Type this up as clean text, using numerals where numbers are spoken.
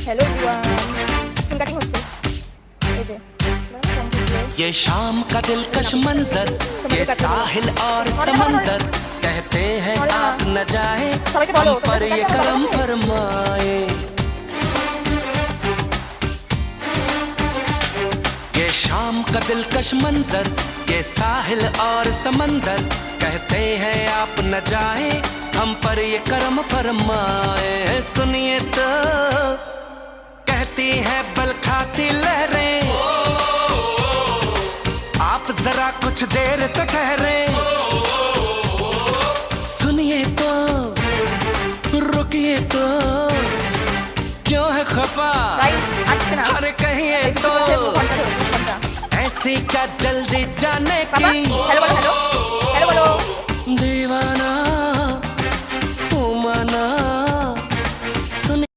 hello everyone cutting হচ্ছে এই যে ये शाम का दिलकश मंजर ये साहिल और समंदर कहते हैं आप न जाए हम पर ये करम फरमाए ये शाम का दिलकश मंजर ये साहिल और समंदर कहते हैं आप न जाए हम पर ये करम फरमाए सुनिए तो कहती है बल खाती लहरें आप जरा कुछ देर तो ठहरे सुनिए तो रुकिए तो क्यों है खफा अरे कहिए तो ऐसी क्या जल्दी जाने की दीवाना उमाना सुनिए